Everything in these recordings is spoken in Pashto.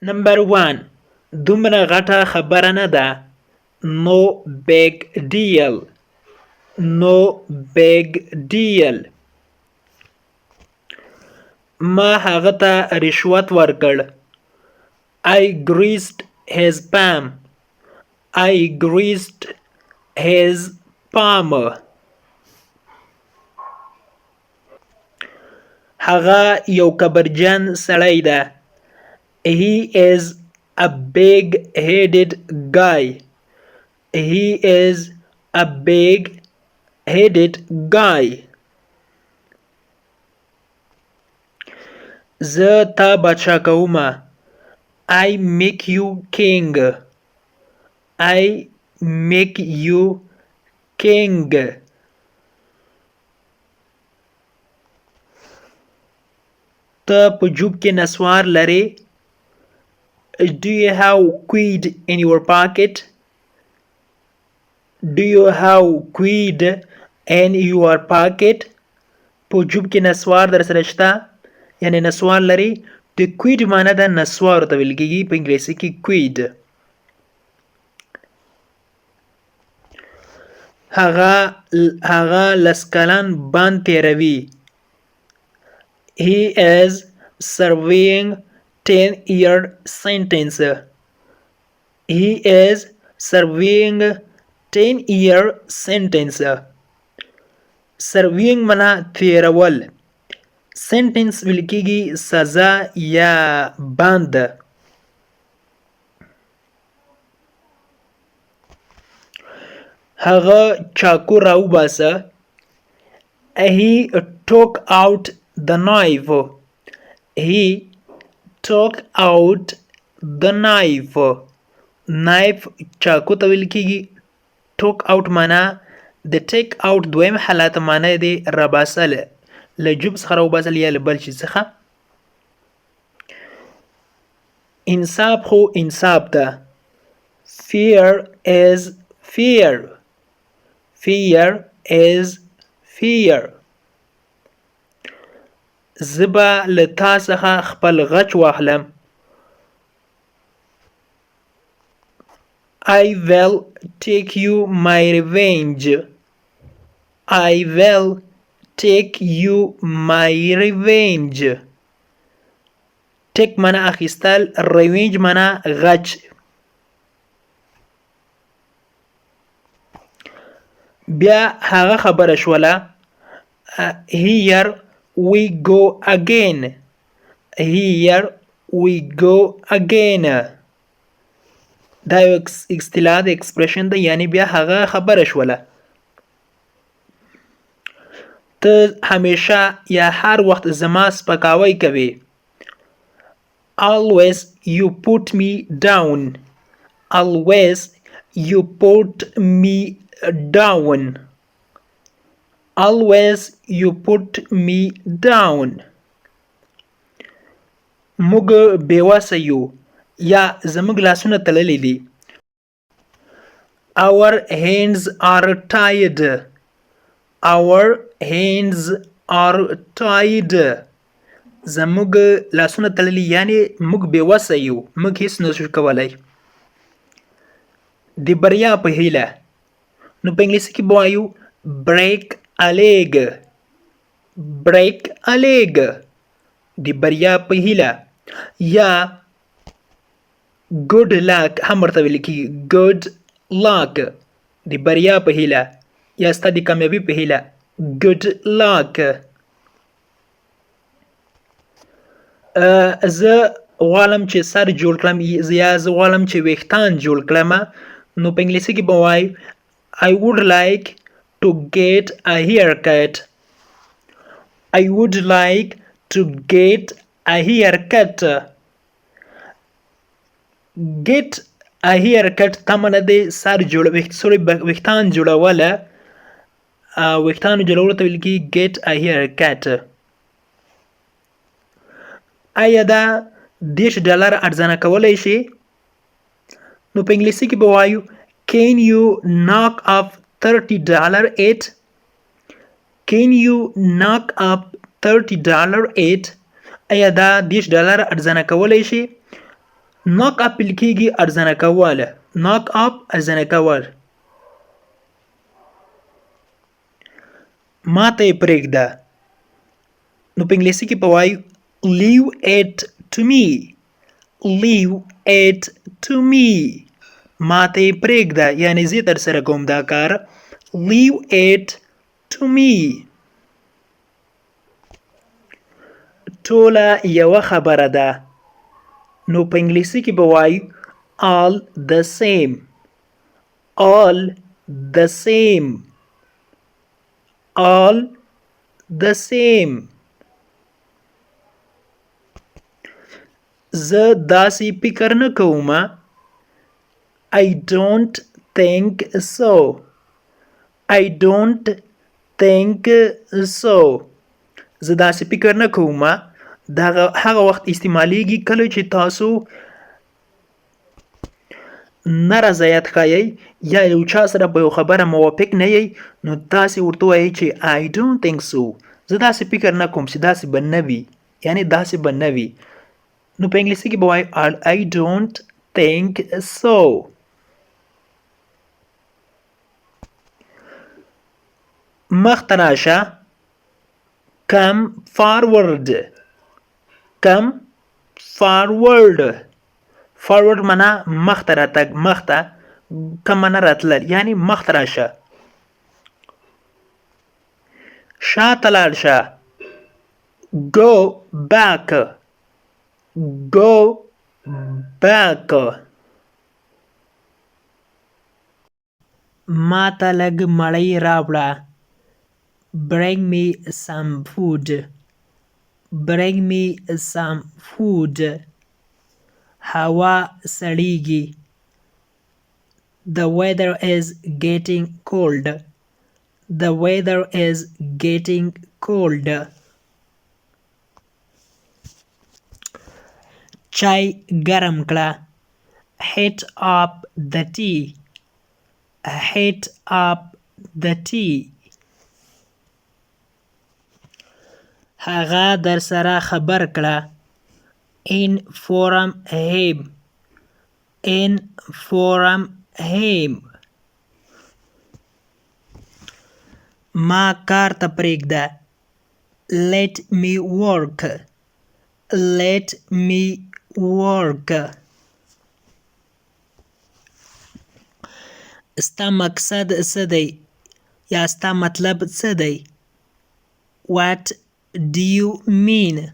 نمبر 1 دومره غټه خبره نه ده. No big deal. No big deal. ما هغه ته رشوت ورکړ. I greased his palm. I greased his palm. هغه یو کبرجن سړی ده. He is a big-headed guy. He is a big-headed guy. زه تا بادشاه کومه. I make you king. I make you king. ته په جوب کې نسوار لرې. Do you have quid in your pocket? Do you have quid in your pocket? په جوب کې نسوار در سره شته یعنی نسوار لري. د quid معنی ده نسوار ته ویل کېږي په انګلیسي کې quid. هغه لس کلن بند تیروي. He is serving 10-year sentence. He is serving 10-year sentence. Serving معنی تیرول. sentence ویل کېږي سزا یا بند. هغه چاقو راوباسه. He took out the knife. He took out the knife. knife چاقو ته ویل کېږي. took out معنا د take out دویم حالت معنا دی راباسل له جوب څخه راوباسل یا له بل شي څخه. انصاف خو انصاف ده. fear is fear. fear is fear. زه به له تا څخه خپل غچ واخلم. I will take you my revenge. I will take you my revenge. take معنا اخیستل. revenge معنا غچ. بیا هغه خبره شوله. here we go again. Here we go again. دا یو اصطلاح د expression ده یعنی بیا هغه خبره شوله. ته همیشه یا هر وخت زما سپکاوی کوي. Always you put me down. Always you put me down. Always you put me down. موږ بېوسه یو یا زموږ لاسونه تړلي دي. Our hands are tied. Our hands are tied. زموږ لاسونه تړلي یعنی موږ بېوسه یو. موږ هیڅ نشو کولی. د بریا په هیله. نو په انګلیسي کې به وایو break a leg. break a leg. د بریا په هیله. یا good luck هم ورته ویل کېږي. good luck د بریا په هیله یا ستا د کامیابي په هیله. good luck. زه غواړم چې سر جوړ کړم یا زه غواړم چې ویښتان جوړ کړم. نو په انګلیسي کې به وایو I would like to get a haircut. I would like to get a haircut. Get a haircut تمنه د سر ویښتان جوړوله. ویښتانو جوړولو ته ویل کېږي get a haircut. آیا دا $10 ارزانه کولی شي؟ نو په انګلیسي کې به وایو Can you knock up $30 it? Can you knock up $30 it? آیا دا $10 ارزانه کولی شي؟ knock up لیکل کېږي ارزنه کول. knock up ارزنه کول. ما ته یې پرېږده. نو په انګلیسي کې به وایو leave it to me. leave it to me. ما ته یې پرېږده یعنې زه ترسره کوم دا کار. leave it to me. ټوله یوه خبره ده. نو په انګلیسي کې به وایو all the same. all the same. all the same. زه داسې فکر نه کوم. I don't think so. I don't think so. زه داسې فکر نه کوم. دا هغه وخت استعمالیږي کله چې تاسو نه رضایت ښایئ یا یو چا سره په یو خبره موافق نه یئ نو تاسې ورته وایئ چې I don't think so. زه داسې فکر نه کوم چې داسې به نه وي یعنې داسې به نه وي. نو په انګلیسي کې به وایي I don't think so. مخته راشه. come forward. come forward. forward معنا مخته راتګ. مخته come معنا راتلل یعنی مخته راشه. شاته لاړ شه. go back. go back. ما ته لږ مړۍ راوړه. bring me some food. bring me some food. هوا سړیږي. the weather is getting cold. the weather is getting cold. چای ګرم کړه. heat up the tea. heat up the tea. هغه در سره خبر کړه. inform him. inform him. ما کار ته پرېږده. let me work. let me work. ستا مقصد څه دی یا ستا مطلب څه دی. what do you mean.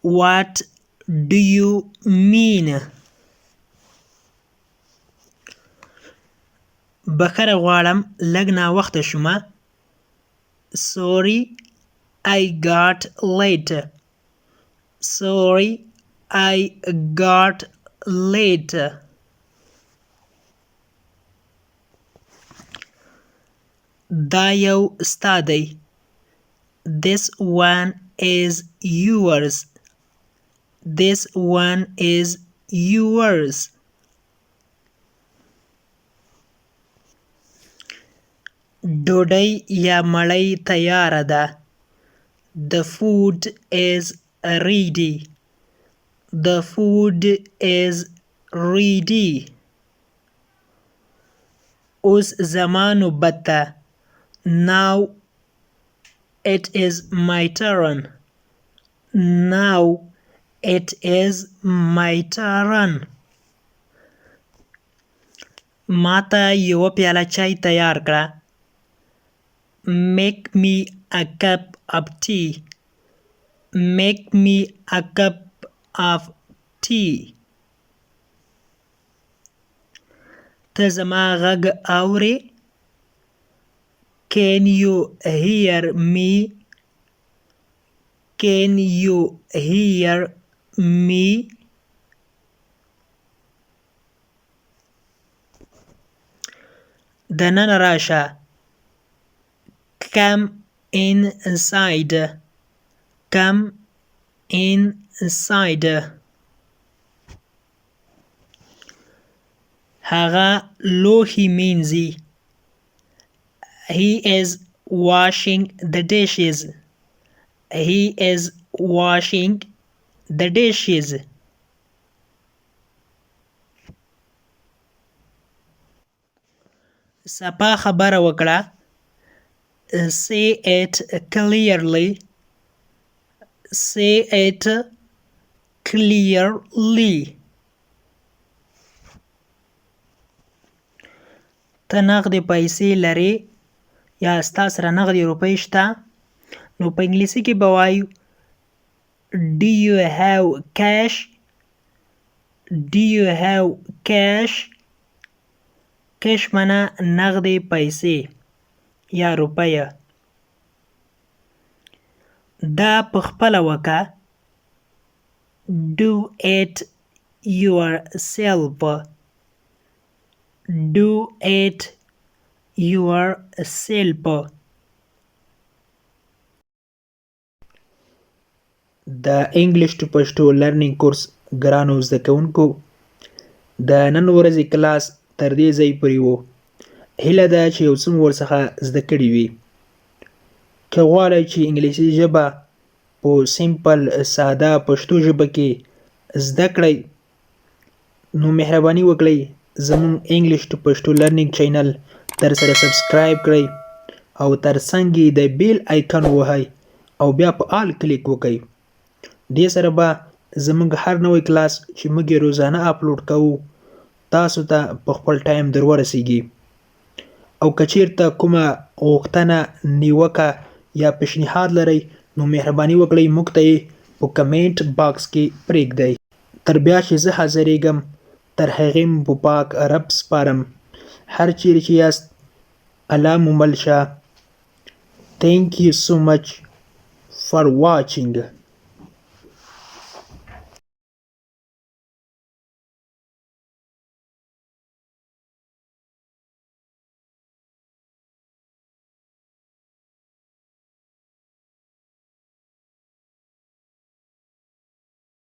what do you mean. بخښنه غواړم لږ ناوخته شومه. sorry I got late. sorry I got late. دا یو ستا دی. this one is yours. this one is yours. ډوډۍ یا مړۍ تیاره ده. the food is ready. the food is ready. اوس زما نوبت ده. now it is my turn. now it is my turn. ما ته یوه پیاله چای تیار کړه. make me a cup of tea. make me a cup of tea. ته زما غږ اورې. can you hear me. can you hear me. دننه راشه. come inside. come inside. هغه لوښي مینځي. he is washing the dishes. he is washing the dishes. صفا خبره وکړه. Say it clearly. Say it clearly. ته نغدې پیسې لرې یا ستا سره نغدې روپۍ شته؟ نو په انګلیسي کې به وایو Do you have cash? Do you have cash? cash معنا نغدې پیسې یا روپیه. دا په خپله وکه. Do it yourself. Do it yourself. د انګلیش ټو پښتو لرنینګ کورس ګرانو زده کوونکو، د نن ورځې کلاس تر دې ځای پورې و. هیله ده چې یو څه مو ورڅخه زده کړي وي. که غواړئ چې انګلیسي ژبه په سیمپل ساده پښتو ژبه کې زده کړئ، نو مهرباني وکړئ زموږ انګلیش ټو پښتو لرنینګ چینل در سره سبسکرایب کړئ او تر څنګ یې د بیل آیکن ووهئ او بیا په آل کلیک وکړئ. دې سره به زموږ هر نوی کلاس چې موږ یې روزانه اپلوډ کوو تاسو ته په خپل ټایم در ورسیږي. او که چیرته کومه غوښتنه، نیوکه یا پیشنهاد لرئ نو مهرباني وکړئ موږ ته یې په کمنټ باکس کې پرېږدئ. تر بیا چې زه حاضرېږم تر هغې مو په پاک رب سپارم. هر چیرې چې یاست الله مو مل شه. Thank you so much for watching.